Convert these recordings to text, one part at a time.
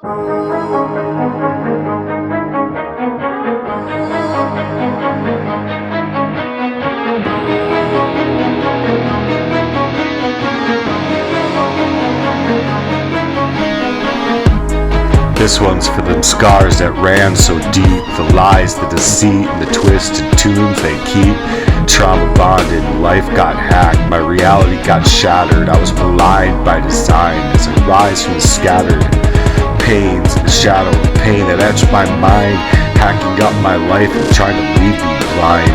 This one's for them scars that ran so deep, the lies, the deceit, and the twisted tunes they keep. Trauma bonded, life got hacked, my reality got shattered. I was maligned by design as I rise from the scattered pains, the shadow of pain that etched my mind, hacking up my life and trying to leave me blind.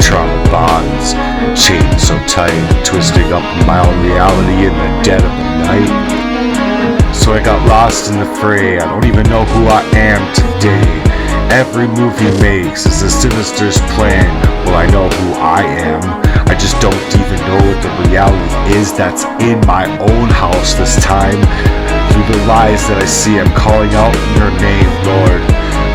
Trauma bonds, chained so tight, twisting up my own reality in the dead of the night. So I got lost in the fray, I don't even know who I am today. Every move he makes is a sinister's plan. Well, I know who I am, I just don't even know what the reality is that's in my own house this time. Through the lies that I see, I'm calling out your name, Lord.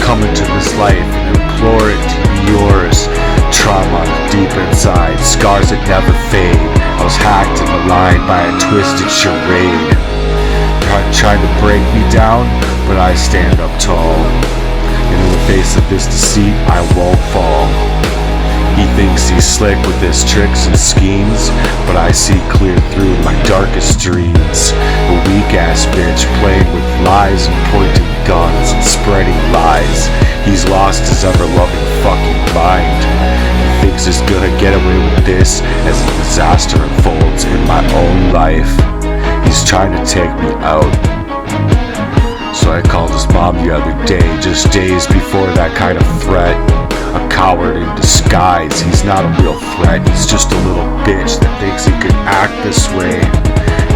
Come into this life and implore it to be yours. Trauma deep inside, scars that never fade. I was hacked and maligned by a twisted charade. Trying to break me down, but I stand up tall. And in the face of this deceit, I won't fall. He thinks he's slick with his tricks and schemes, but I see clear through my darkest dreams. A weak-ass bitch playing with lies and pointing guns and spreading lies. He's lost his ever-loving fucking mind. He thinks he's gonna get away with this as a disaster unfolds in my own life. He's trying to take me out. So I called his mom the other day, just days before that kind of threat. A coward in disguise, he's not a real threat. He's just a little bitch that thinks he could act this way.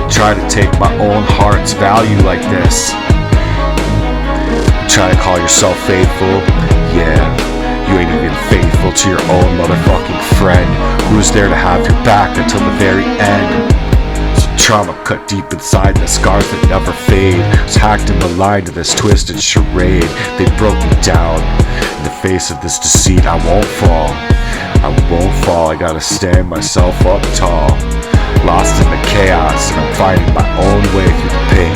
Try to take my own heart's value like this. Try to call yourself faithful? Yeah, you ain't even faithful to your own motherfucking friend, who's there to have your back until the very end. Trauma cut deep inside, the scars that never fade. I was hacked in the line to this twisted charade. They broke me down. In the face of this deceit, I won't fall. I won't fall, I gotta stand myself up tall. Lost in the chaos, and I'm finding my own way through the pain,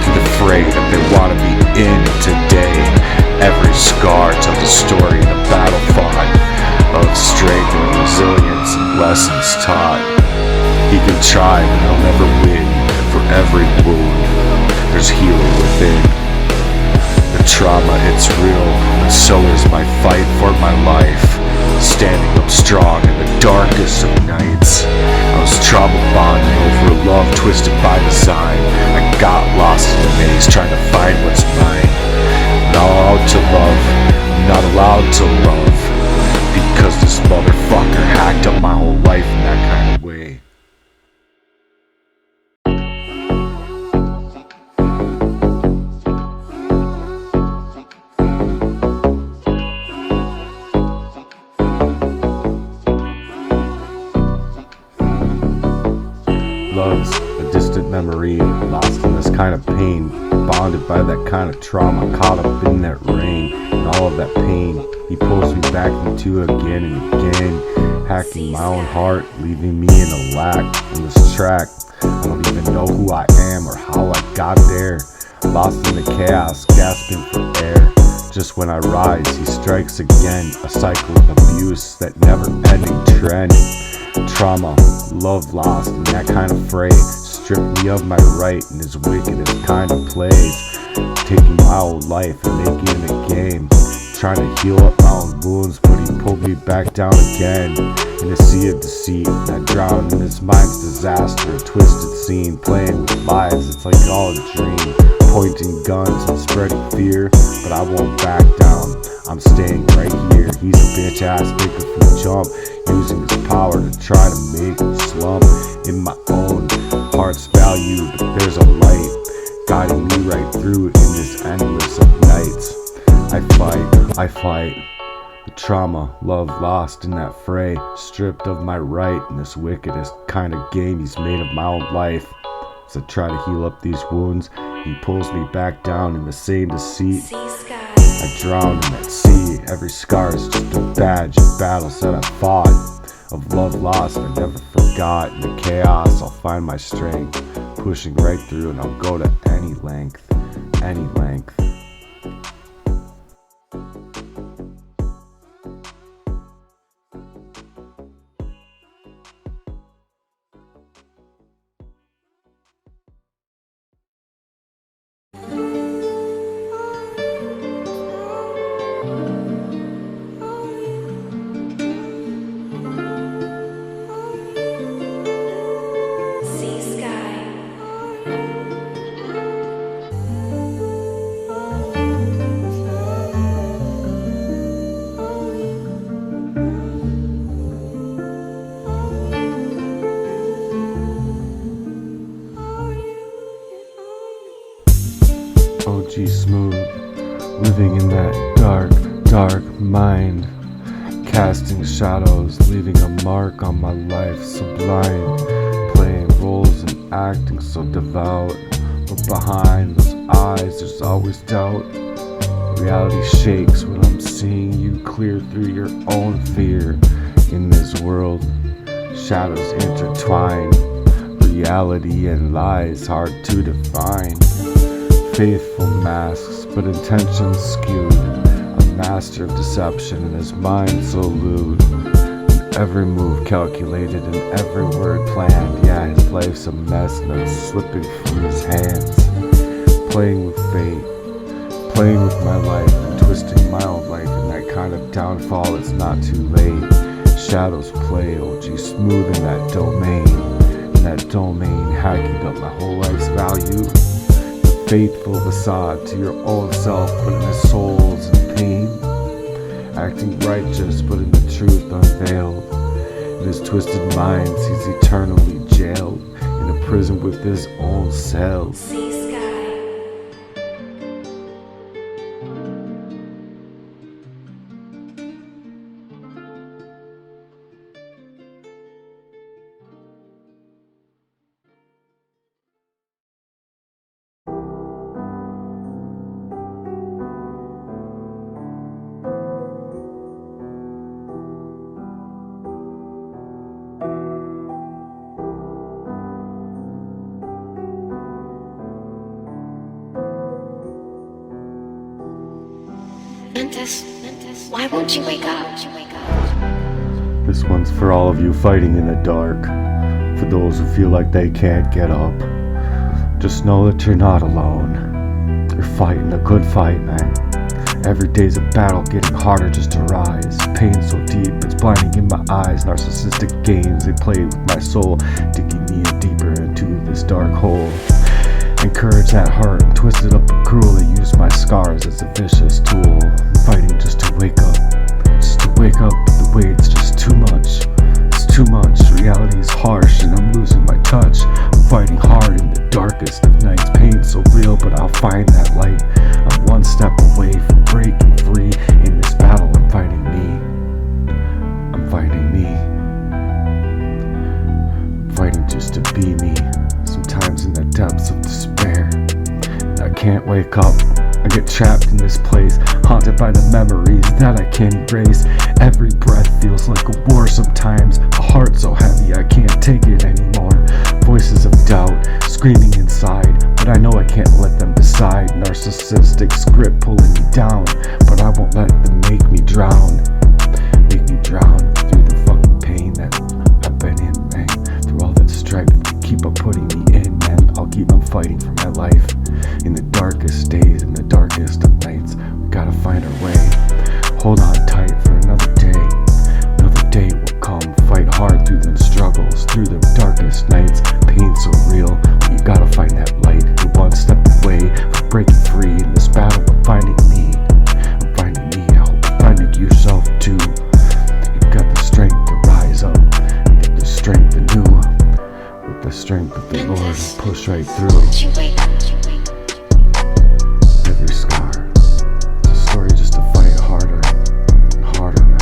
through the fray that they wanna be in today. Every scar tells a story in a battle fought, of strength and resilience and lessons taught. He can try, but he'll never win. For every wound, there's healing within. The trauma, it's real, but so is my fight for my life. Standing up strong in the darkest of nights. I was trauma bonding over love twisted by design. I got lost in the maze trying to find what's mine. Not allowed to love, not allowed to love. Because this motherfucker hacked up my whole life in that kind of way. Love's a distant memory, lost in this kind of pain, bonded by that kind of trauma, caught up in that rain, and all of that pain, he pulls me back into it again and again, hacking my own heart, leaving me in a lack on this track. I don't even know who I am or how I got there, lost in the chaos, gasping for air. Just when I rise, he strikes again, a cycle of abuse, that never-ending trend. Trauma, love lost in that kind of fray, stripped me of my right in his wickedest kind of plays, taking my old life and making it a game, trying to heal up my own wounds, but he pulled me back down again in a sea of deceit, and I drowned in his mind's disaster, a twisted scene, playing with lies. It's like all a dream, pointing guns and spreading fear, but I won't back down. I'm staying right here. He's a bitch ass nigga from jump, using his power to try to make me slump in my own heart's value. But there's a light guiding me right through in this endless of nights. I fight. The trauma, love lost in that fray, stripped of my right in this wickedest kind of game he's made of my own life. As I try to heal up these wounds, he pulls me back down in the same deceit. I drown in that sea. Every scar is just a badge of battles that I fought, of love lost I never forgot. In the chaos I'll find my strength, pushing right through, and I'll go to any length, any length. OG Smooth, living in that dark, dark mind, casting shadows, leaving a mark on my life, sublime, playing roles and acting so devout, but behind those eyes there's always doubt. Reality shakes when I'm seeing you clear through your own fear. In this world, shadows intertwine, reality and lies hard to define. Faithful masks, but intentions skewed. A master of deception and his mind so lewd. Every move calculated and every word planned. Yeah, his life's a mess and it's slipping from his hands. Playing with fate, playing with my life, and twisting my own life in that kind of downfall. It's not too late. Shadows play, OG Smooth in that domain. In that domain, hacking up my whole life's value. Faithful facade to your own self, but in his soul's in pain. Acting righteous, but in the truth unveiled. In his twisted minds, he's eternally jailed in a prison with his own cells. Mentis, why won't you wake up? This one's for all of you fighting in the dark. For those who feel like they can't get up. Just know that you're not alone. You're fighting a good fight, man. Every day's a battle, getting harder just to rise. Pain so deep, it's blinding in my eyes. Narcissistic games, they play with my soul, digging me in deeper into this dark hole. Encourage that heart, twist it up and cruelly. Use my scars as a vicious tool. I'm fighting just to wake up. Just to wake up, but the weight's just too much. It's too much, reality is harsh and I'm losing my touch. I'm fighting hard in the darkest of nights. Pain so real, but I'll find that light. I'm one step away from breaking free. In this battle, I'm fighting me. I'm fighting me. I'm fighting just to be me. Sometimes in the depths of despair, and I can't wake up. I get trapped in this place, haunted by the memories that I can't erase. Every breath feels like a war sometimes. A heart so heavy I can't take it anymore. Voices of doubt screaming inside, but I know I can't let them decide. Narcissistic script pulling me down, but I won't let them make me drown. Make me drown through the fucking pain that I've been in, man. Through all that strife they keep on putting me in, man. I'll keep on fighting for my life. In the darkest days, in the darkest of nights, we gotta find our way. Hold on tight for another day. Another day will come. Fight hard through them struggles, through the darkest nights. Pain so real, but you gotta find that light. You're one step away from breaking free. In this battle, I'm finding me. I'm finding me. I hope you're finding yourself too. You've got the strength to rise up. Get the strength anew. With the strength of the Lord, push right through. Every scar, it's a story just to fight harder and harder, man.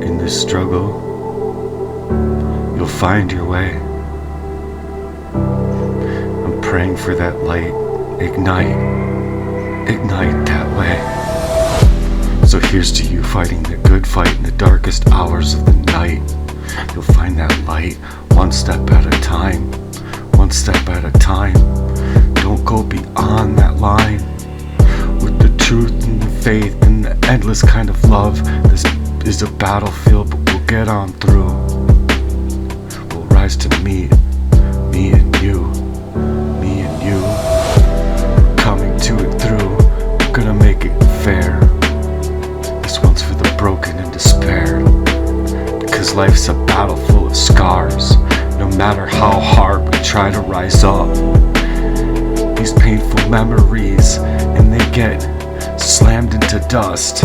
In this struggle, you'll find your way. I'm praying for that light. Ignite that way. So here's to you fighting the good fight in the darkest hours of the night. You'll find that light one step at a time, one step at a time. Don't go beyond that line. With the truth and the faith and the endless kind of love, this is a battlefield, but we'll get on through. We'll rise to meet, me and you, me and you. We're coming to it through, we're gonna make it fair. This one's for the broken and despair. Because life's a battle full of scars. No matter how hard we try to rise up, these painful memories, and they get slammed into dust.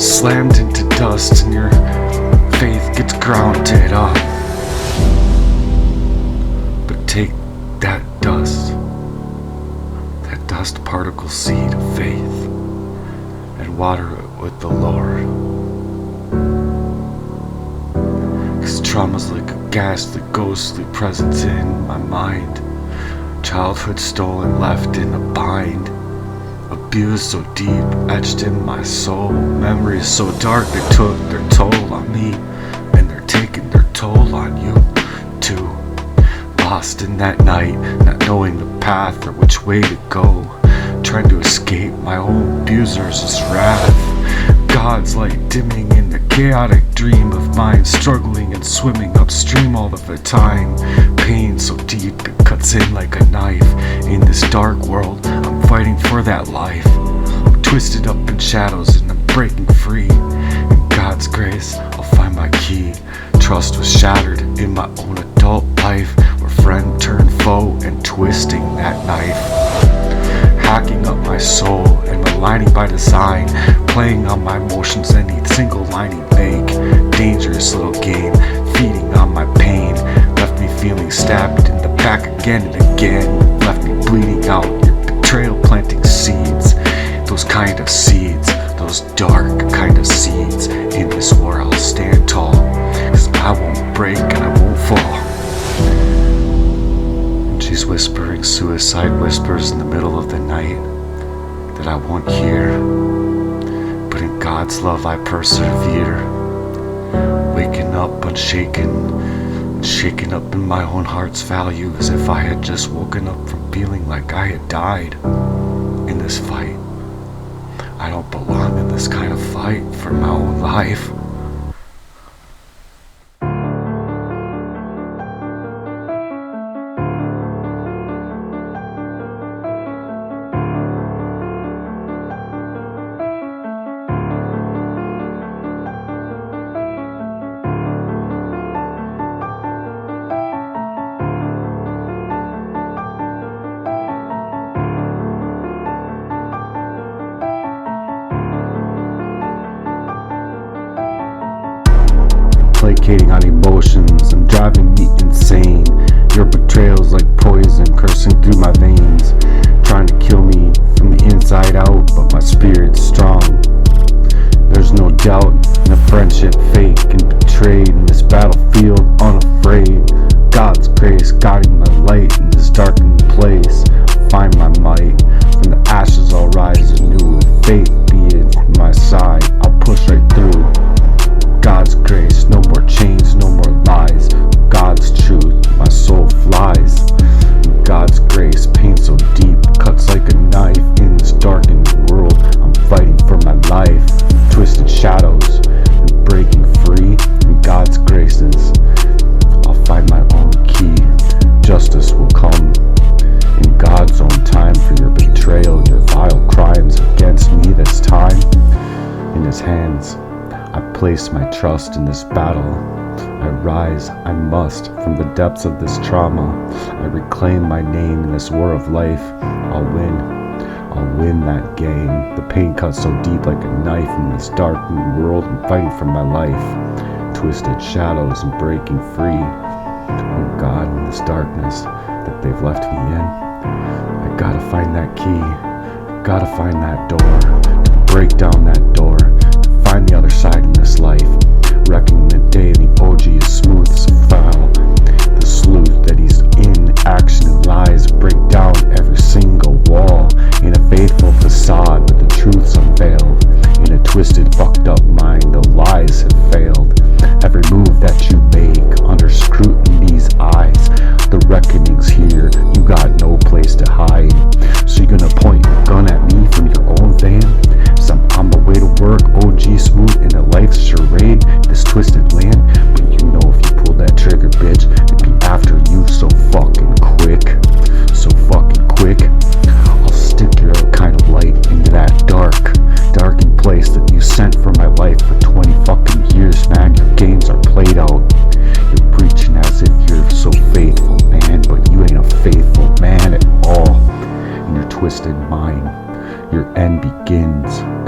Slammed into dust, and your faith gets grounded up. But take that dust particle seed of faith, and water it with the Lord. Cause trauma's like a ghastly, ghostly presence in my mind. Childhood stolen, left in a bind. Abuse so deep, etched in my soul. Memories so dark, they took their toll on me, and they're taking their toll on you too. Lost in that night, not knowing the path or which way to go. Trying to escape my own abuser's wrath. God's light dimming in the chaotic dream of mine, struggling and swimming upstream all of the time. Pain so deep it cuts in like a knife. In this dark world, I'm fighting for that life. I'm twisted up in shadows and I'm breaking free. In God's grace, I'll find my key. Trust was shattered in my own adult life, where friend turned foe and twisting that knife. Hacking up my soul and aligning by design, playing on my emotions any single line he'd make. Dangerous little game, feeding on my pain. Left me feeling stabbed in the back again and again. Left me bleeding out, your betrayal planting seeds. Those kind of seeds, those dark kind of seeds. In this war I'll stand tall, cause I won't break and I won't fall. She's whispering suicide whispers in the middle of the night that I won't hear. But in God's love I persevere. Waking up unshaken, shaken up in my own heart's value, as if I had just woken up from feeling like I had died in this fight. I don't belong in this kind of fight for my own life. Placating on emotions and driving me insane. Your betrayal's like poison coursing through my veins, trying to kill me from the inside out, but my spirit's strong. There's no doubt in a friendship fake and betrayed in this battlefield unafraid. God's grace guiding my light in this darkened place. I'll find my might, from the ashes I'll rise anew. With faith be in my side, I'll push right through. God's grace, no more chains, no more lies. God's truth, my soul flies. God's grace, pain so deep, cuts like a knife. In this darkened world, I'm fighting for my life. Twisted shadows and breaking free. In God's graces, I'll find my own key. Justice will come in God's own time for your betrayal, your vile crimes against me this time. In His hands I place my trust in this battle. I rise, I must, from the depths of this trauma. I reclaim my name in this war of life. I'll win that game. The pain cuts so deep like a knife in this darkened world. I'm fighting for my life. Twisted shadows and breaking free. Oh God, in this darkness that they've left me in, I gotta find that key. Gotta find that door, to break down that door. Find the other side in this life, wrecking the day the OG is smooth as a file. The sleuth that he's in action and lies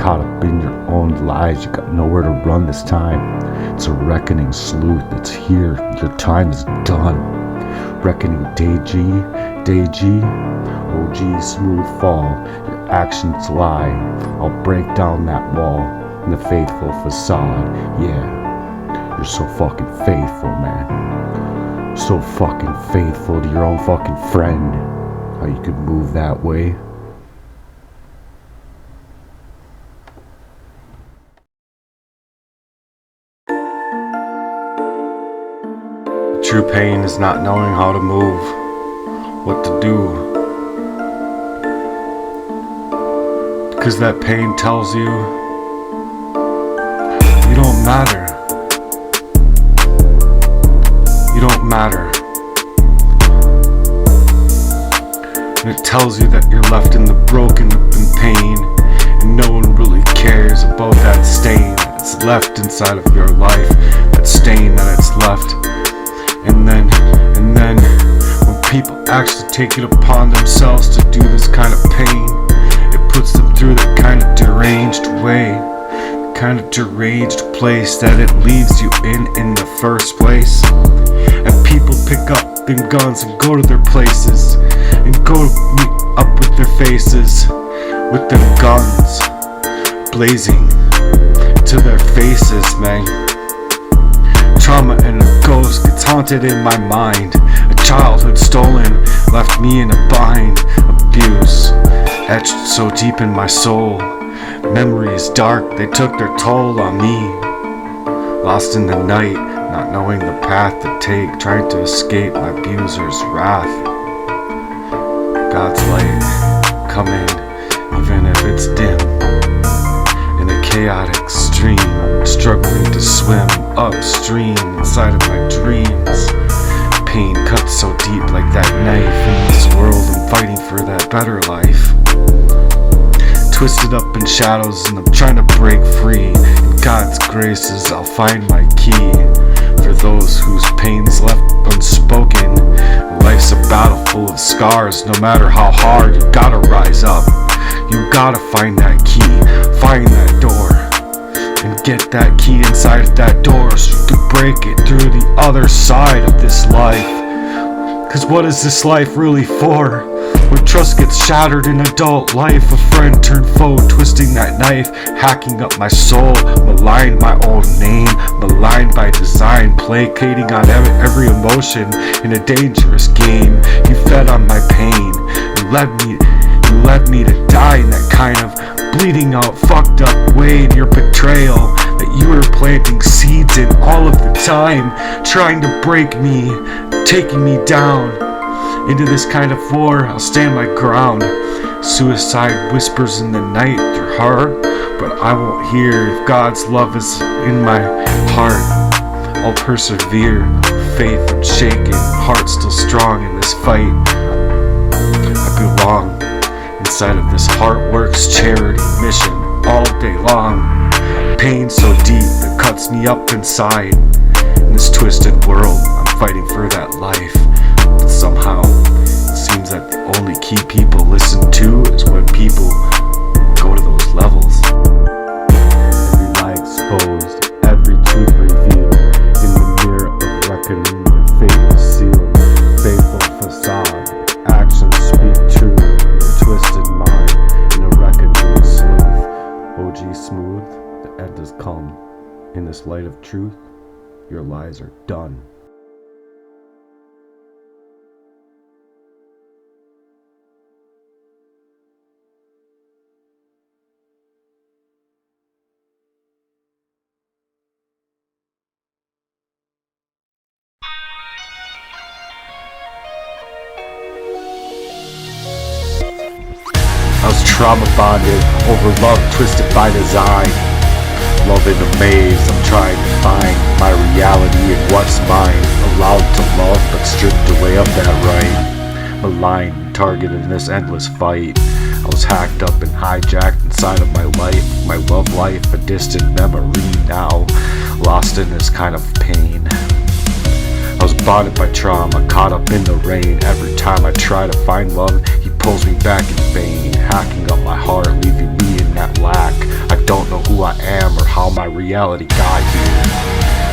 caught up in your own lies. You got nowhere to run this time. It's a reckoning sleuth, it's here. Your time is done. Reckoning day G, OG smooth fall. Your actions lie. I'll break down that wall in the faithful facade. Yeah, you're so fucking faithful, man. So fucking faithful to your own fucking friend. How you could move that way. True pain is not knowing how to move, what to do. Because that pain tells you you don't matter. You don't matter. And it tells you that you're left in the broken up in pain, and no one really cares about that stain that's left inside of your life, that stain that it's left. And then, when people actually take it upon themselves to do this kind of pain, it puts them through that kind of deranged way, kind of deranged place that it leaves you in the first place. And people pick up them guns and go to their places, and go meet up with their faces, with them guns blazing to their faces, man. Trauma and a ghost gets haunted in my mind. A childhood stolen left me in a bind. Abuse etched so deep in my soul. Memories dark, they took their toll on me. Lost in the night, not knowing the path to take, trying to escape my abuser's wrath. God's light, come in, even if it's dim. In a chaotic stream, struggling to swim upstream inside of my dreams. Pain cuts so deep like that knife. In this world I'm fighting for that better life. Twisted up in shadows and I'm trying to break free. In God's graces I'll find my key. For those whose pain's left unspoken, life's a battle full of scars. No matter how hard, you gotta rise up. You gotta find that key, find that door, and get that key inside of that door so you can break it through the other side of this life. Cause what is this life really for? Where trust gets shattered in adult life. A friend turned foe, twisting that knife, hacking up my soul, maligned my own name, maligned by design, placating on every emotion in a dangerous game. You fed on my pain, you led me to die in that kind of bleeding out, fucked up way. In your betrayal that you were planting seeds in all of the time, trying to break me, taking me down into this kind of war. I'll stand my ground. Suicide whispers in the night through heart, but I won't hear. If God's love is in my heart, I'll persevere. Faith unshaken, heart still strong in this fight. I belong inside of this HEARTWERK's charity mission all day long. Pain so deep it cuts me up inside. In this twisted world, I'm fighting for that life. But somehow, it seems that the only key people listen to is when people go to those levels. Every lie exposed, every truth revealed. In the mirror of reckoning, your fate is sealed. Faithful facade, actions speak true. Twisted mind in a reckoning smooth. OG smooth, the end has come. In this light of truth, your lies are done. I was trauma bonded, over love twisted by design. Love in a maze, I'm trying to find my reality and what's mine. Allowed to love, but stripped away of that right. Maligned and targeted in this endless fight. I was hacked up and hijacked inside of my life. My love life, a distant memory now. Lost in this kind of pain. I was bonded by trauma, caught up in the rain. Every time I try to find love, he pulls me back in vain. Hacking up my heart, leaving me in that lack. I don't know who I am or how my reality got here.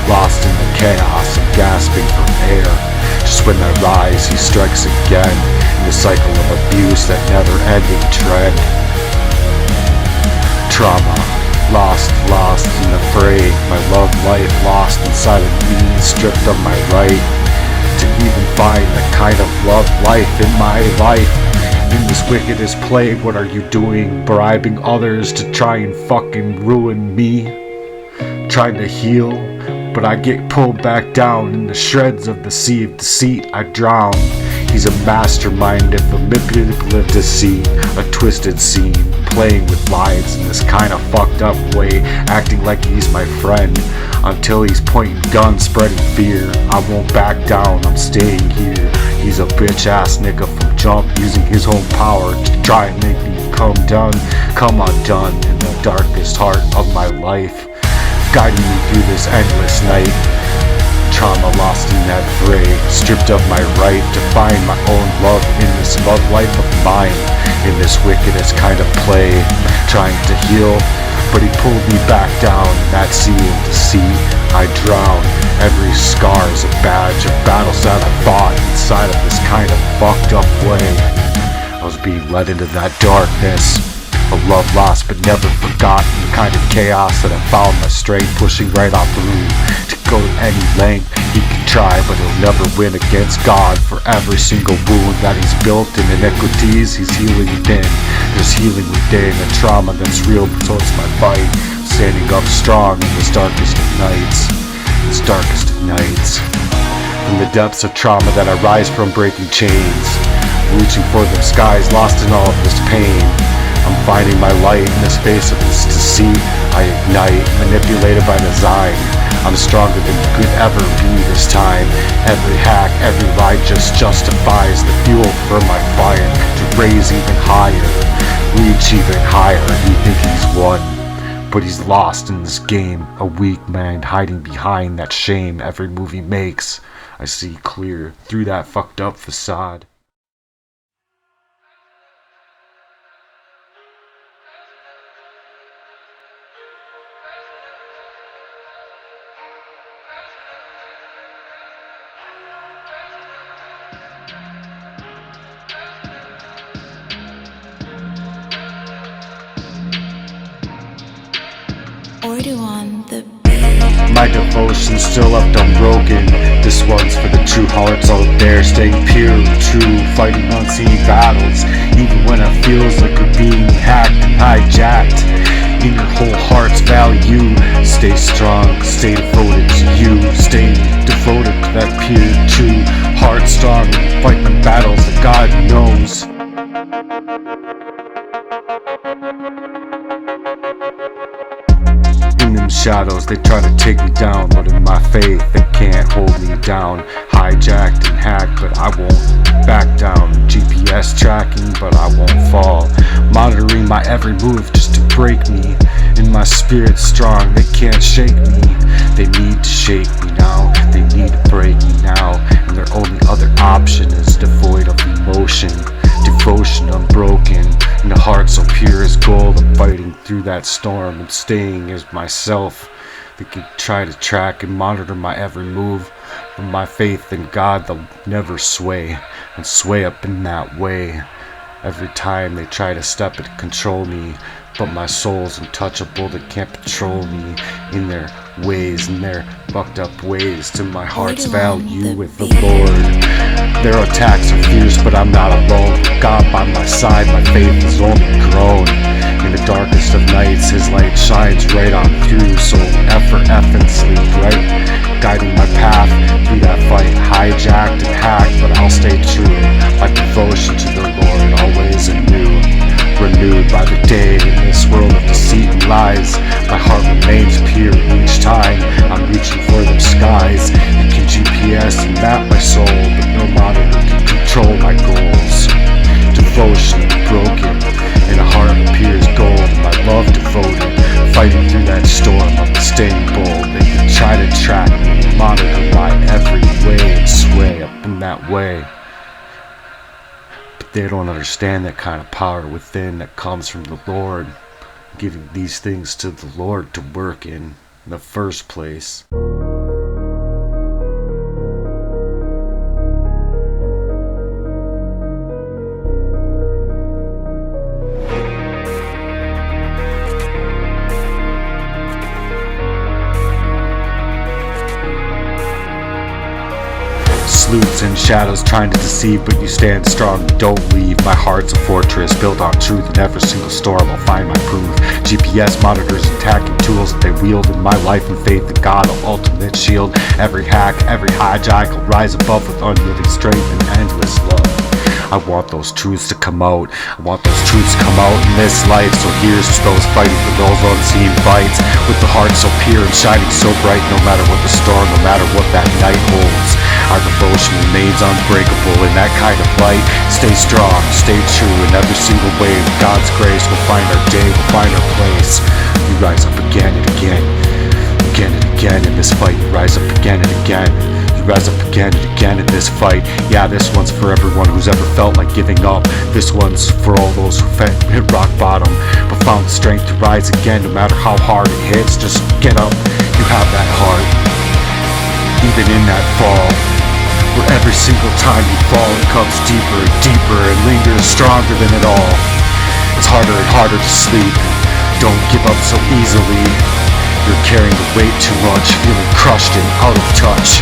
Lost in the chaos, I'm gasping for air. Just when I rise, he strikes again, in the cycle of abuse, that never-ending trend. Trauma, lost in the fray. My love life lost inside of me, stripped of my right to even find the kind of love life in my life. In this wickedest plague, what are you doing? Bribing others to try and fucking ruin me? Trying to heal, but I get pulled back down in the shreds of the sea of deceit. I drown. He's a mastermind of a manipulative deceit, a twisted scene, playing with lives in this kind of fucked up way, acting like he's my friend, until he's pointing guns, spreading fear. I won't back down, I'm staying here. He's a bitch ass nigga from jump, using his own power to try and make me come undone in the darkest heart of my life, guiding me through this endless night. Trauma lost in that fray, stripped of my right to find my own love in this love life of mine, in this wickedest kind of play, trying to heal, but he pulled me back down in that sea of deceit. I drown. Every scar is a badge of battles that I fought inside of this kind of fucked up way. I was being led into that darkness, a love lost but never forgotten, the kind of chaos that I found my strength pushing right on through. To go to any length he can try, but he'll never win against God. For every single wound that he's built in iniquities, he's healing within. There's healing within, a trauma that's real, so it's my fight, standing up strong in this darkest of nights. This darkest of nights. From the depths of trauma that I rise from, breaking chains, reaching for the skies, lost in all of this pain. I'm finding my light in the space of this deceit. I ignite, manipulated by design. I'm stronger than you could ever be this time. Every hack, every lie just justifies the fuel for my fire to raise even higher, reach even higher. You think he's won, but he's lost in this game. A weak mind hiding behind that shame every move he makes. I see clear through that fucked up facade. Order on the My devotion still left unbroken. This one's for the true hearts out there, staying pure and true, fighting unseen battles, even when it feels like you're being hacked and hijacked. In your whole heart's value, stay strong, stay devoted to you, stay devoted to that pure, true heart strong, fighting the battles that God knows. In them shadows they try to take me down, but in my faith they can't hold me down. Hijacked and hacked, but I won't back down. GPS tracking, but I won't fall. Monitoring my every move just to break me. In my spirit strong, they can't shake me. They need to shake me now, they need to break me now. And their only other option is devoid of emotion. Devotion unbroken, and a heart so pure as gold. I'm fighting through that storm and staying as myself. They can try to track and monitor my every move, but my faith in God, they'll never sway and sway up in that way. Every time they try to step and control me, but my soul's untouchable, they can't control me in their ways, in their fucked up ways, to my heart's value with the Lord. Their attacks are fierce, but I'm not alone. With God by my side, my faith has only grown. In the darkest of nights, his light shines right on through, so effortlessly bright, guiding my path through that fight. Hijacked and hacked, but I'll stay true. My devotion to the Lord always anew, renewed by the day in this world of deceit and lies. My heart remains pure each time I'm reaching for them skies. It can GPS and map my soul, but no monitor can control my goals. Devotion broken, and a heart appears gold. My love devoted, fighting through that storm, I'm staying bold. They can try to track me, monitor my every way, and sway up in that way. They don't understand that kind of power within that comes from the Lord. giving these things to the Lord to work in the first place. Sleuths and shadows trying to deceive, but you stand strong, don't leave. My heart's a fortress built on truth. In every single storm I'll find my proof. GPS monitors and tacking tools that they wield. In my life and faith in God, an ultimate shield. Every hack, every hijack will rise above with unyielding strength and endless love. I want those truths to come out. I want those truths to come out in this life. So here's to those fighting for those unseen fights, with the heart so pure and shining so bright. No matter what the storm, no matter what that night holds, our devotion remains unbreakable in that kind of light. Stay strong, stay true in every single wave. God's grace will find our day, will find our place. You rise up again and again, again and again in this fight. You rise up again and again. Rise up again and again in this fight. Yeah, this one's for everyone who's ever felt like giving up. This one's for all those who hit rock bottom but found the strength to rise again. No matter how hard it hits, just get up. You have that heart, even in that fall, where every single time you fall it comes deeper and deeper and lingers stronger than it all. It's harder and harder to sleep. Don't give up so easily. You're carrying the weight too much, feeling crushed and out of touch.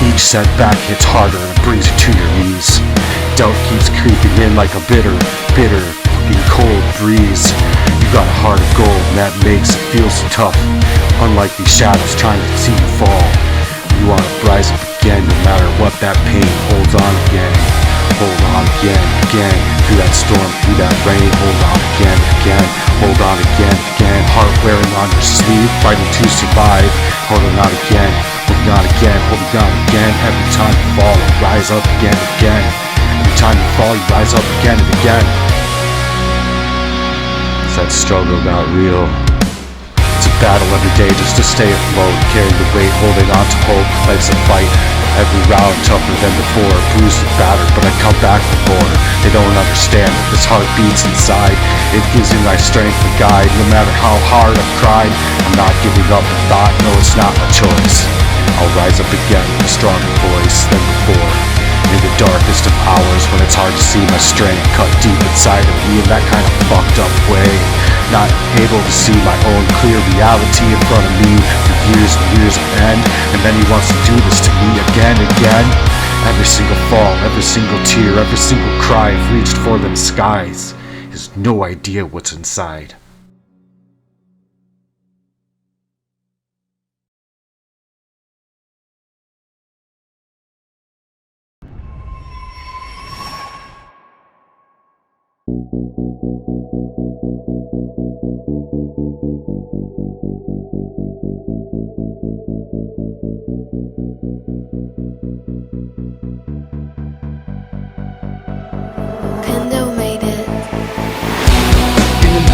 Each setback hits harder and brings you to your knees. Doubt keeps creeping in like a bitter, fucking cold breeze. You got a heart of gold and that makes it feel so tough. Unlike these shadows trying to see you fall, you want to rise up again no matter what that pain. Holds on again, hold on again, again. Through that storm, through that rain, hold on again, again. Hold on again, again. Heart wearing on your sleeve, fighting to survive. Holding on again, holding on again, holding on again. Every time you fall, you rise up again and again. Every time you fall, you rise up again and again. Is that struggle not real? It's a battle every day just to stay afloat, carrying the weight, holding on to hope. Life's a fight, every round tougher than before. Bruised and battered, but I come back for more. They don't understand that this heart beats inside. It gives me my strength and guide. No matter how hard I've cried, I'm not giving up the thought. No, it's not my choice. I'll rise up again with a stronger voice than before. In the darkest of hours, when it's hard to see my strength cut deep inside of me in that kind of fucked up way. Not able to see my own clear reality in front of me for years and years on end. And then he wants to do this to me again and again. Every single fall, every single tear, every single cry I've reached for them skies. Has no idea what's inside.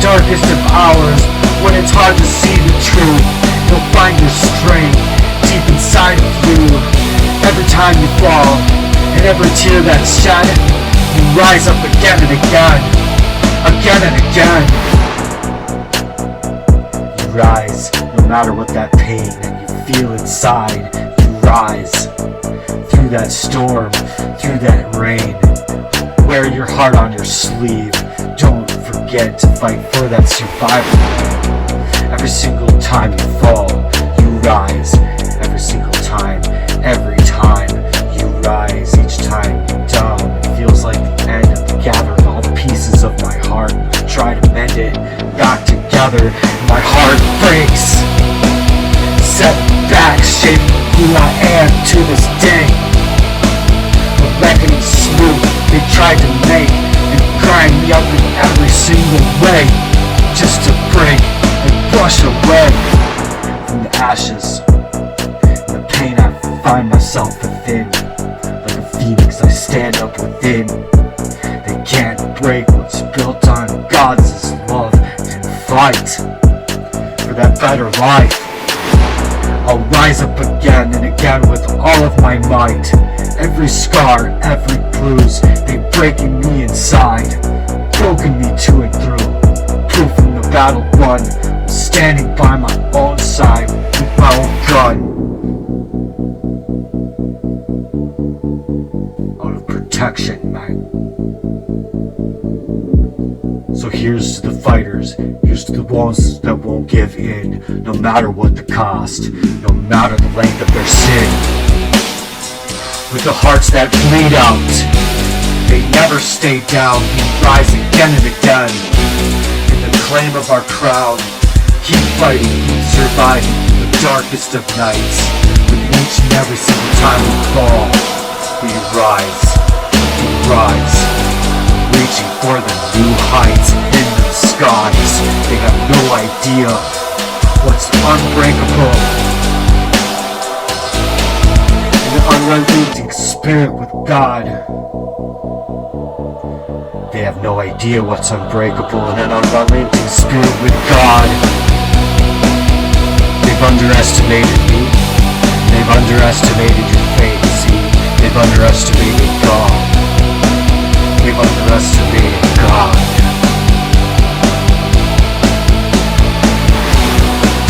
Darkest of hours, when it's hard to see the truth, you'll find your strength deep inside of you. Every time you fall, and every tear that's shed, you rise up again and again, again and again. You rise, no matter what that pain that you feel inside. You rise through that storm, through that rain. Wear your heart on your sleeve. Don't forget to fight for that survival. Every single time you fall, you rise. Every single time you rise. Each time you're down, it feels like the end of the gathering all the pieces of my heart. Try to mend it back together. My heart breaks. Setbacks shape who I am to this day. The reckoning smooth they tried to make, and grind me up in every single way, just to break and brush away from the ashes, the pain I find myself within. Like a phoenix I stand up within. They can't break what's built on God's love and fight for that better life. I'll rise up again and again with all of my might. Every scar, every bruise, they breaking me inside, broken me to and through. Proof in the battle won. I'm standing by my own side with my own gun. Out of protection, man. So here's to the fighters, here's to the ones that won't give in, no matter what the cost, no matter the length of their sin. With the hearts that bleed out, they never stay down, we rise again and again. In the claim of our crown, keep fighting, keep surviving the darkest of nights. With each and every single time we fall, we rise, reaching for the new heights in the skies. They have no idea what's unbreakable. An unrelenting spirit with God. They have no idea what's unbreakable in an unrelenting spirit with God. They've underestimated me. They've underestimated your faith, see? They've underestimated God. They've underestimated God.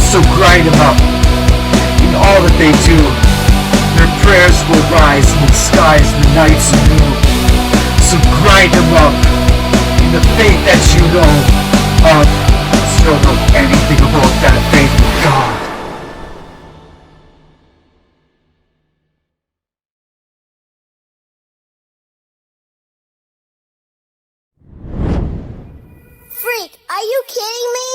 So grind them up in all that they do. Their prayers will rise in the skies and the nights anew. So grind them up in the faith that you know of. So you don't know anything about that faith with God. Freak, are you kidding me?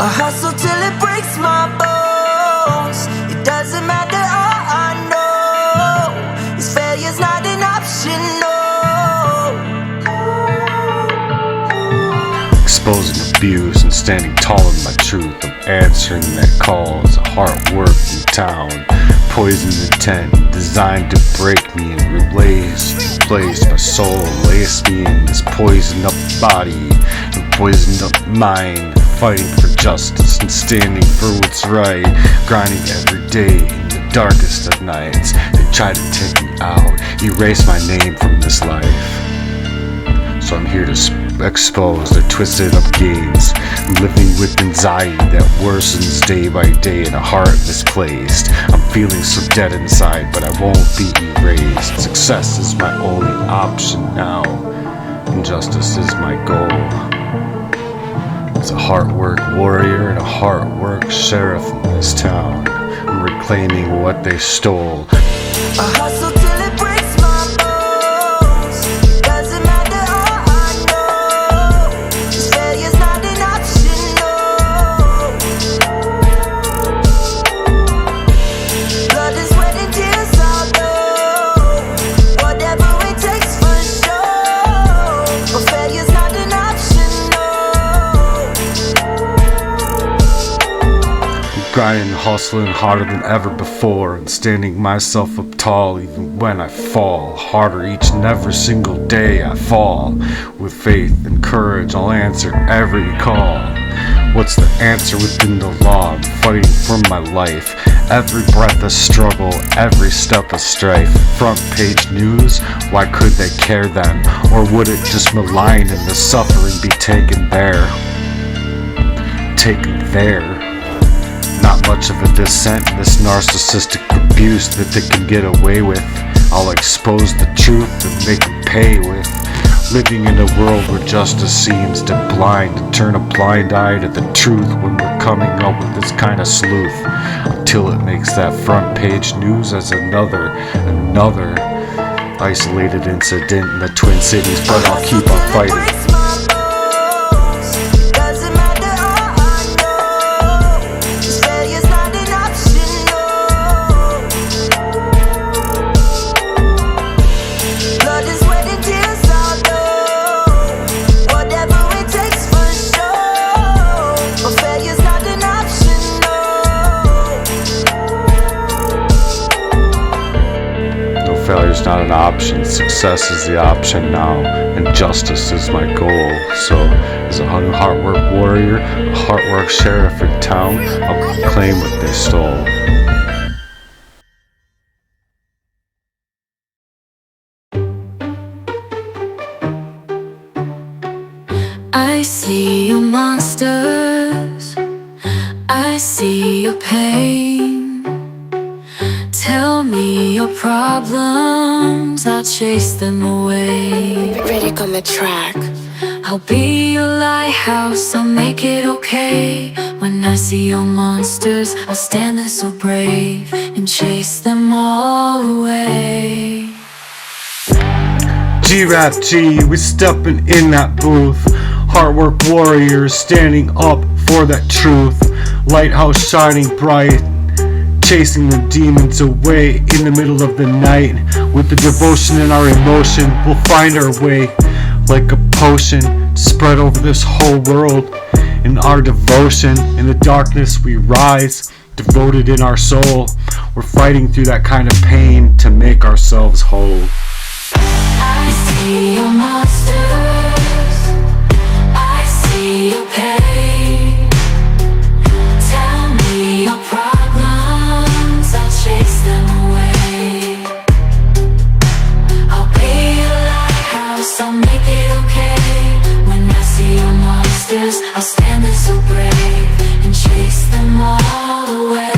I hustle till it breaks my bones. It doesn't matter, I know this failure's not an option, no. Exposing abuse and standing tall in my truth. I'm answering that call. It's a hard work in town. Poison intent designed to break me and replace my soul. Lace me in this poisoned up body and poisoned up mind. Fighting for justice and standing for what's right. Grinding every day in the darkest of nights. They try to take me out, erase my name from this life. So I'm here to expose their twisted up games. Living with anxiety that worsens day by day in a heart misplaced. I'm feeling so dead inside, but I won't be erased. Success is my only option now, and justice is my goal. As a HEARTWERK warrior and a HEARTWERK sheriff in this town, I'm reclaiming what they stole. I hustle till it breaks my bones. It doesn't matter, I know this failure's not an option, no. Blood and sweat and tears, I'll go. Whatever it takes for sure. But failure's not an option, no. Grinding, hustling harder than ever before, and standing myself up tall even when I fall. Harder each and every single day I fall. With faith and courage I'll answer every call. What's the answer within the law? I'm fighting for my life. Every breath a struggle, every step a strife. Front page news, why could they care then? Or would it just malign and the suffering be taken there? Taken there. Not much of a dissent in this narcissistic abuse that they can get away with. I'll expose the truth and make them pay with. Living in a world where justice seems to blind and turn a blind eye to the truth when we're coming up with this kind of sleuth. Until it makes that front page news as another isolated incident in the Twin Cities, but I'll keep on fighting. Failure's not an option. Success is the option now, and justice is my goal. So, as a new Heartwork warrior, a Heartwork sheriff in town, I'll claim what they stole. I see your monsters, I see your pain. Tell me your problems, I'll chase them away. Ready on the track. I'll be your lighthouse, I'll make it okay. When I see your monsters, I'll stand there so brave and chase them all away. G-Rap G, we stepping in that booth. Heartwork warriors standing up for that truth. Lighthouse shining bright, chasing the demons away in the middle of the night. With the devotion and our emotion, we'll find our way like a potion spread over this whole world. In our devotion, in the darkness we rise, devoted in our soul. We're fighting through that kind of pain to make ourselves whole. I see your monsters, I see your pain. Tell me your problems, I'll chase them away. I'll be your lighthouse, I'll make it okay. When I see your monsters, I'll stand there so brave and chase them all away.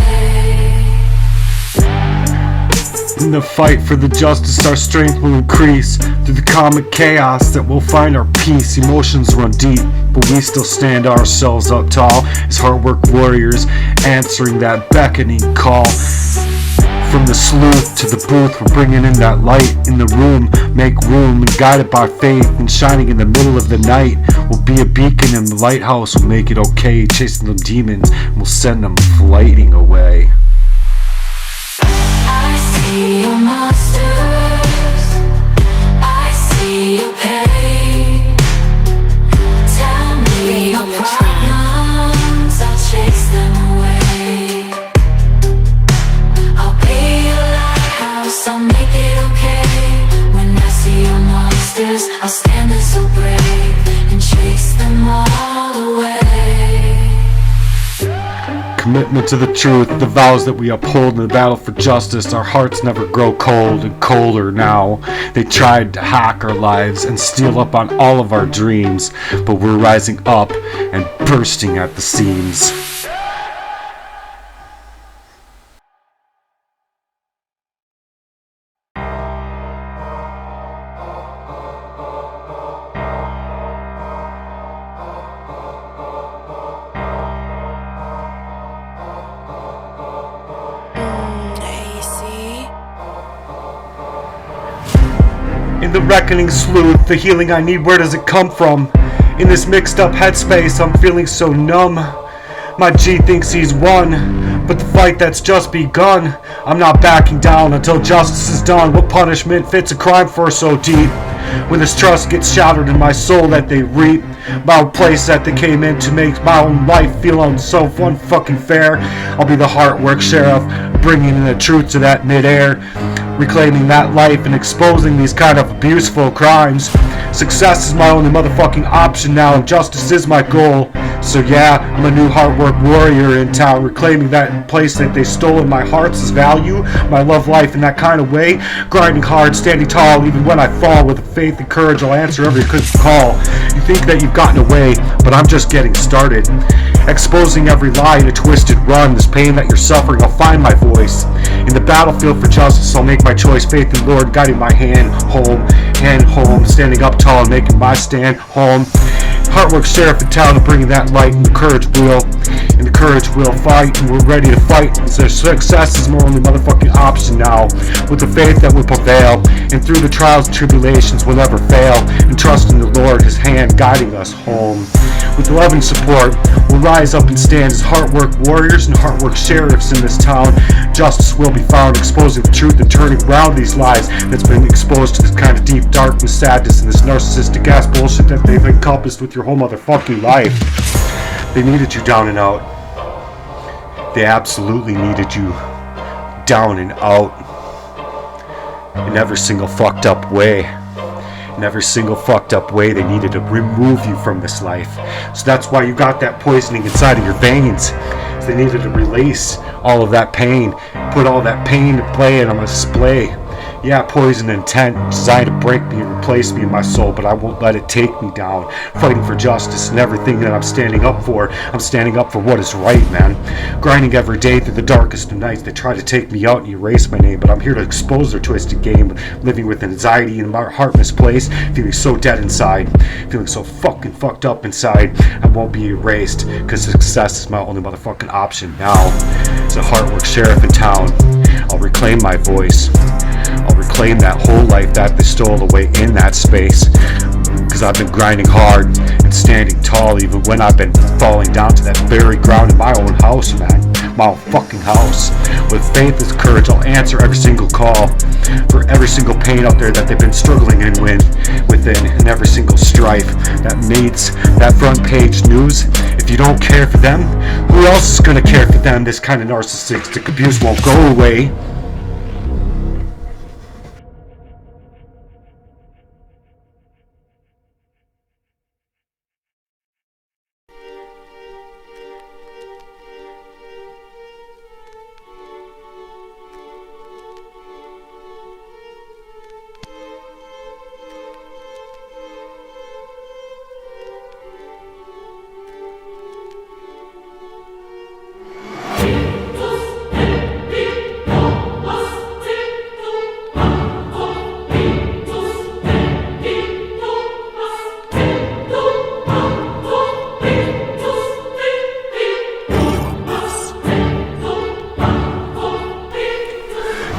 In the fight for the justice, our strength will increase. Through the comic chaos that we'll find our peace. Emotions run deep, but we still stand ourselves up tall as Heartwork warriors, answering that beckoning call. From the sleuth to the booth, we're bringing in that light in the room. Make room and guided by faith and shining in the middle of the night. We'll be a beacon in the lighthouse, we'll make it okay. Chasing them demons, and we'll send them flighting away. I see your monsters, I see your pain. Tell me your problems, I'll chase them away. I'll be your lighthouse, I'll make it okay. When I see your monsters, I'll stand there so brave and chase them all away. Commitment to the truth, the vows that we uphold in the battle for justice. Our hearts never grow cold and colder now. They tried to hack our lives and steal up on all of our dreams, but we're rising up and bursting at the seams. In the reckoning sleuth, the healing I need, where does it come from? In this mixed up headspace, I'm feeling so numb. My G thinks he's won, but the fight that's just begun. I'm not backing down until justice is done. What punishment fits a crime for so deep? When this trust gets shattered in my soul that they reap, my place that they came in to make my own life feel so unfucking fair. I'll be the Heartwork sheriff, bringing in the truth to that midair, reclaiming that life and exposing these kind of abuseful crimes. Success is my only motherfucking option now, and justice is my goal. So yeah, I'm a new Heartwork warrior in town, reclaiming that place that they stole in my heart's value, my love life in that kind of way, grinding hard, standing tall, even when I fall. With faith and courage, I'll answer every good call. You think that you've gotten away, but I'm just getting started. Exposing every lie in a twisted run. This pain that you're suffering, I'll find my voice. In the battlefield for justice, I'll make my choice. Faith in Lord, guiding my hand home, standing up tall and making my stand home. Heartwork sheriff in town and bringing that light, and the courage will. And the courage will fight, and we're ready to fight. So success is my only motherfucking option now. With the faith that will prevail, and through the trials and tribulations we'll never fail. And trust in the Lord, His hand guiding us home. With love and support, we'll rise up and stand as Heartwork warriors and Heartwork sheriffs in this town. Justice will be found, exposing the truth and turning around these lies that's been exposed to this kind of deep darkness, sadness, and this narcissistic ass bullshit that they've encompassed with your whole motherfucking life. They needed you down and out. They absolutely needed you down and out. in every single fucked up way. In every single fucked up way, they needed to remove you from this life. So that's why you got that poisoning inside of your veins. So they needed to release all of that pain, put all that pain to play and on display. Yeah, poison intent designed to break me and replace me in my soul, but I won't let it take me down. Fighting for justice and everything that I'm standing up for. I'm standing up for what is right, man. Grinding every day through the darkest of nights. They try to take me out and erase my name, but I'm here to expose their twisted game. Living with anxiety in my heart misplaced, feeling so dead inside, feeling so fucking fucked up inside. I won't be erased, because success is my only motherfucking option now. As a HEARTWERK sheriff in town, I'll reclaim my voice. I'll reclaim that whole life that they stole away in that space. Cause I've been grinding hard and standing tall, even when I've been falling down to that very ground in my own house, man. My own fucking house. With faith as courage, I'll answer every single call for every single pain out there that they've been struggling in within, and every single strife that makes that front page news. If you don't care for them, who else is gonna care for them? This kind of narcissistic abuse won't go away.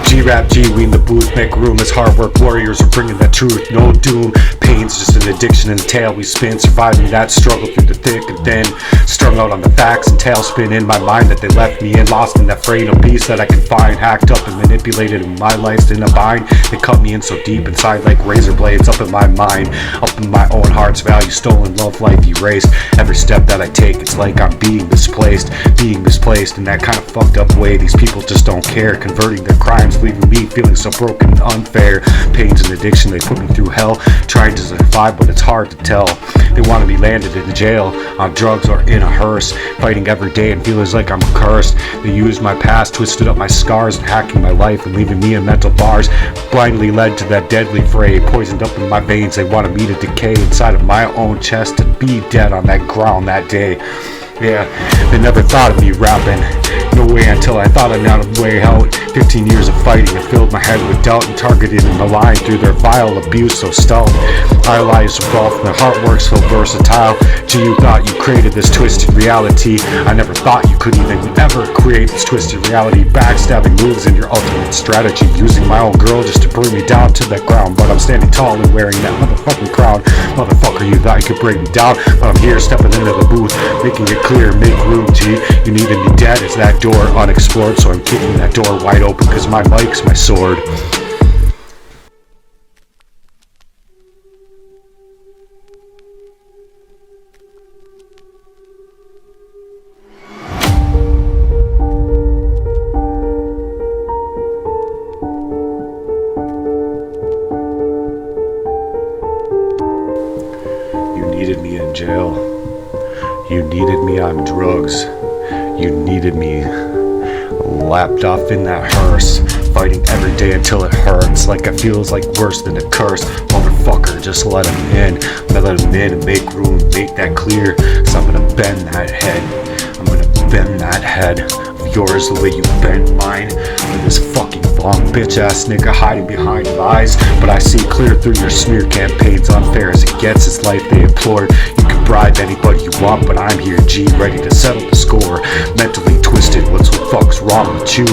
G-Rap G, we in the booth, make room as HEARTWERK warriors are bringing that truth, no doom. Pain's just an addiction and a tale we spin, surviving that struggle through the thick and thin. Strung out on the facts and tailspin in my mind that they left me in, lost in that frayed piece that I can find, hacked up and manipulated in my life's in a bind. They cut me in so deep inside like razor blades, up in my mind, up in my own heart's value, stolen love life erased. Every step that I take, it's like I'm being misplaced in that kind of fucked up way. These people just don't care, converting their crimes, leaving me feeling so broken and unfair. Pain's an addiction, they put me through hell, trying to survive, but it's hard to tell. They want to be landed in jail, on drugs or in a hearse, fighting every day and feeling like I'm cursed. They used my past, twisted up my scars, and hacking my life and leaving me in mental bars. Blindly led to that deadly fray, poisoned up in my veins. They wanted me to decay inside of my own chest and be dead on that ground that day. Yeah, they never thought of me rapping. No way until I thought I had a way out. 15 years of fighting and filled my head with doubt and targeted and maligned through their vile abuse so stout. Our lives evolved, my heart works so versatile. Gee, you thought you created this twisted reality. I never thought you could even ever create this twisted reality. Backstabbing moves in your ultimate strategy, using my own girl just to bring me down to that ground. But I'm standing tall and wearing that motherfucking crown. Motherfucker, you thought you could break me down, but I'm here stepping into the booth, making it clear, make room, G. You needed me dead, it's that door unexplored, so I'm kicking that door wide open, cause my mic's my sword. You needed me in jail. You needed me on drugs. You needed me lapped off in that hearse, fighting every day until it hurts, like it feels like worse than a curse. Motherfucker, just let him in. Let him in and make room, make that clear. So I'm gonna bend that head. I'm gonna bend that head of yours the way you bent mine. With this fucking long bitch ass nigga hiding behind lies, but I see clear through your smear campaigns. Unfair as it gets, it's life they implored. You can bribe anybody you want, but I'm here, G, ready to settle the score. Mentally twisted, what's the fuck's wrong with you?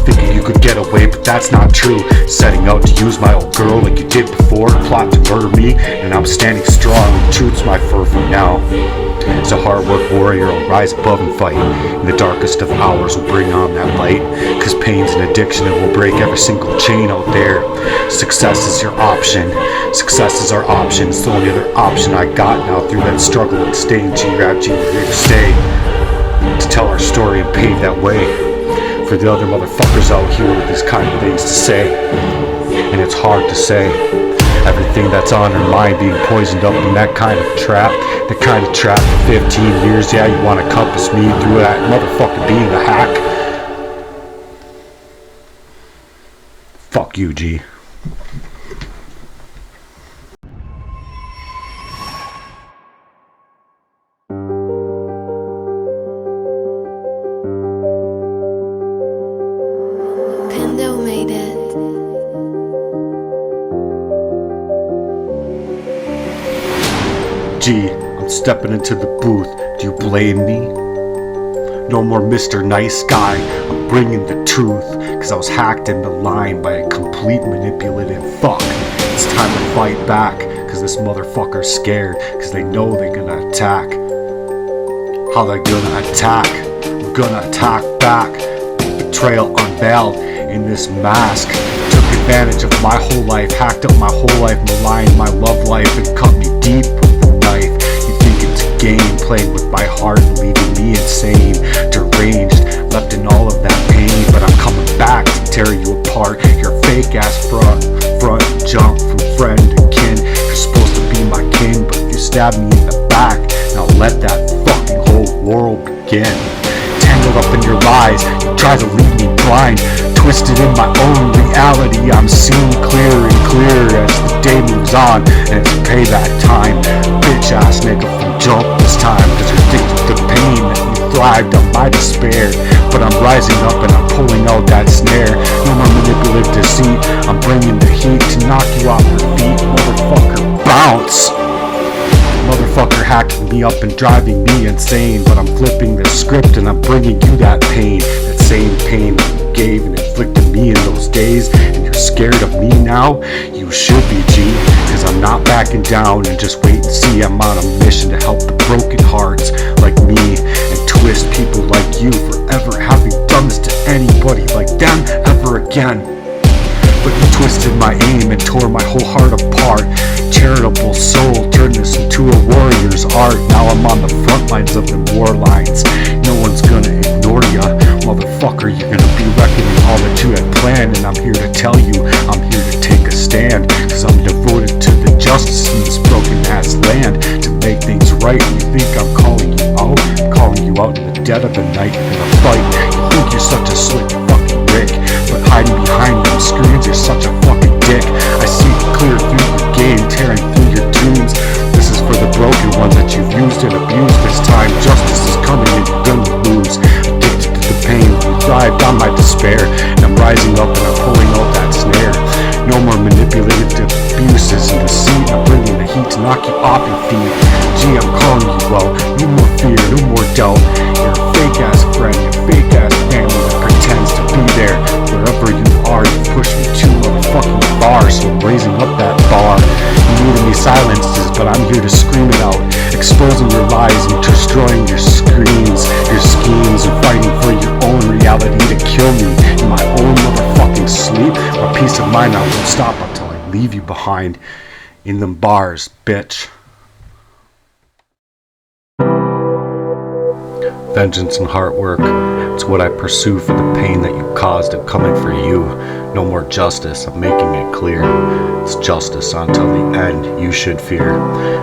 Thinking you could get away, but that's not true. Setting out to use my old girl like you did before, plot to murder me, and I'm standing strong. Truth's my fur from now. As a HEARTWERK warrior, I'll rise above and fight. In the darkest of hours, we'll bring on that light. Cause pain's an addiction and will break every single chain out there. Success is your option. Success is our option. It's the only other option I got now through that struggle and staying. G-Rap G, we're here to stay. To tell our story and pave that way for the other motherfuckers out here with these kind of things to say. and it's hard to say. Everything that's on her mind being poisoned up in that kind of trap. The kind of trap for 15 years, yeah, you wanna compass me through that motherfucker being a hack? Fuck you, G. Pendo made it. G, I'm stepping into the booth. Do you blame me? No more Mr. Nice Guy. I'm bringing the truth. Cause I was hacked and maligned by a complete manipulative fuck. It's time to fight back. Cause this motherfucker's scared. Cause they know they're gonna attack. How they gonna attack? I'm gonna attack back. Betrayal unveiled in this mask. Took advantage of my whole life. Hacked up my whole life. Maligned my love life and cut me deep with a knife. You think it's a game, playing with my heart and leaving me insane, deranged, left in all of that pain. But I'm coming back to tear you apart. Your fake ass front jump from friend to kin. You're supposed to be my kin, but you stabbed me in the back. Now let that fucking whole world begin. Tangled up in your lies, you try to leave me blind. Twisted in my own reality, I'm seeing clearer and clearer as the day moves on, and it's payback time. Bitch ass nigga from jump this time, cause you're addicted to pain that you thrived on my despair. But I'm rising up and I'm pulling out that snare. No more manipulative deceit, I'm bringing the heat to knock you off your feet. Motherfucker, bounce. Motherfucker hacking me up and driving me insane. But I'm flipping the script and I'm bringing you that pain. That same pain that you gave and inflicted me in those days. And you're scared of me now? You should be, G. Cause I'm not backing down, and just wait and see. I'm on a mission to help the broken hearts like me, and twist people like you forever having done this to anybody like them ever again. But you twisted my aim and tore my whole heart apart. Charitable soul turned this into a warrior's art. Now I'm on the front lines of them war lines. No one's gonna ignore ya. Motherfucker, you're gonna be reckoning all that you had planned. And I'm here to tell you, I'm here to take a stand. Cause I'm devoted to the justice in this broken ass land. To make things right, and you think I'm calling you out? I'm calling you out in the dead of the night in a fight. You think you're such a slick fucking Rick, but hiding behind them screens, you're such a fucking dick. I see clear through your game, tearing through your dreams. This is for the broken ones that you've used and abused. This time justice is coming and you're gonna lose. Addicted to the pain, you thrived on my despair. And I'm rising up and I'm pulling out that snare. No more manipulative abuses and deceit. I'm bringing the heat to knock you off your feet. Gee, I'm calling you out. No more fear, no more doubt. You're a fake ass friend, your fake ass family that pretends to be there. Wherever you are, you push me too motherfucking far. So I'm raising up that bar. You needed me silences, but I'm here to scream it out. Exposing your lies and destroying your screams, your schemes, and fighting for your own reality to kill me in my own motherfucking sleep. My peace of mind, I won't stop until I leave you behind in them bars, bitch. Vengeance and heart work, it's what I pursue for the pain that you caused. I'm coming for you. No more justice, I'm making it clear. It's justice until the end, you should fear.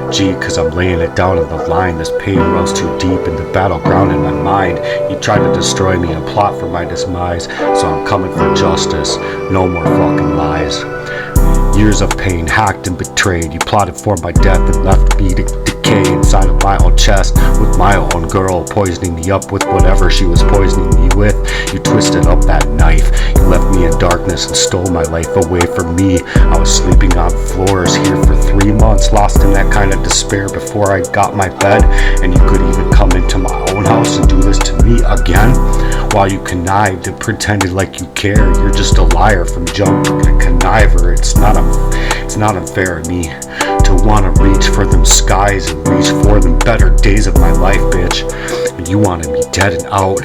Gee, cause I'm laying it down on the line. This pain runs too deep in the battleground in my mind. You tried to destroy me and plot for my demise, so I'm coming for justice. No more fucking lies. Years of pain, hacked and betrayed. You plotted for my death and left me to decay inside of my own chest with my own girl, poisoning me up with whatever she was poisoning me with. You twisted up that knife. You left me in darkness and stole my life away from me. I was sleeping on floors here for 3 months, lost in that kind of despair before I got my bed. And you could even come into my own house and do this to me again? While you connived and pretended like you care, you're just a liar from jump, a conniver. It's not unfair of me to wanna reach for them skies and reach for them better days of my life, bitch. And you wanted me dead and out,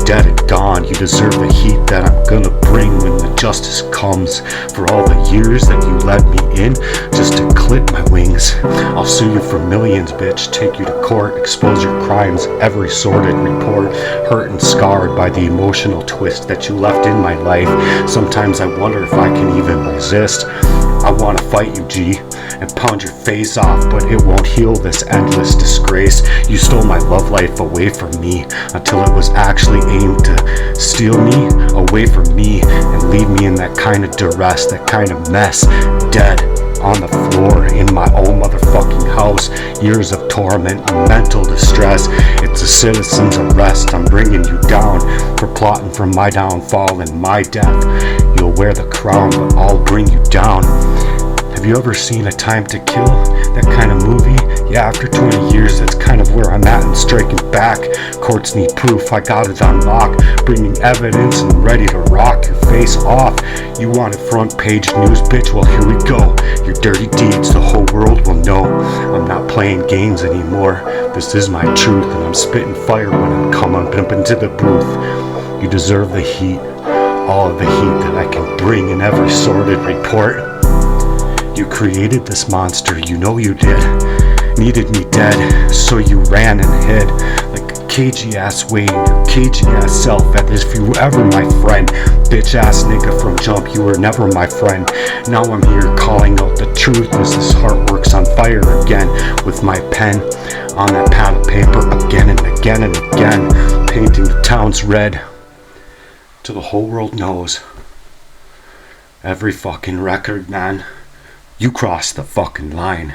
dead and gone. You deserve the heat that I'm gonna bring when the justice comes. For all the years that you let me in just to clip my wings. I'll sue you for millions, bitch. Take you to court, expose your crimes, every sordid report. Hurt and scarred by the emotional twist that you left in my life. Sometimes I wonder if I can even resist. I wanna fight you, G, and pound your face off, but it won't heal this endless disgrace. You stole my love life away from me until it was actually aimed to steal me away from me and leave me in that kind of duress, that kind of mess, dead on the floor in my own motherfucking house. Years of torment, a mental distress. It's a citizen's arrest. I'm bringing you down for plotting for my downfall and my death. You'll wear the crown, but I'll bring you down. Have you ever seen A Time to Kill? That kind of movie? Yeah, after 20 years, that's kind of where I'm at and striking back. Courts need proof, I got it on lock. Bringing evidence and ready to rock your face off. You wanted front page news, bitch? Well, here we go. Your dirty deeds, the whole world will know. I'm not playing games anymore. This is my truth, and I'm spitting fire when I'm coming up into the booth. You deserve the heat, all of the heat that I can bring in every sordid report. You created this monster, you know you did. Needed me dead, so you ran and hid. Like a cagey ass Wayne, your cagey ass self, as if you were ever my friend. Bitch ass nigga from jump, you were never my friend. Now I'm here calling out the truth as this heart works on fire again. With my pen on that pad of paper again and again and again. Painting the towns red till the whole world knows. Every fucking record, man. You crossed the fucking line.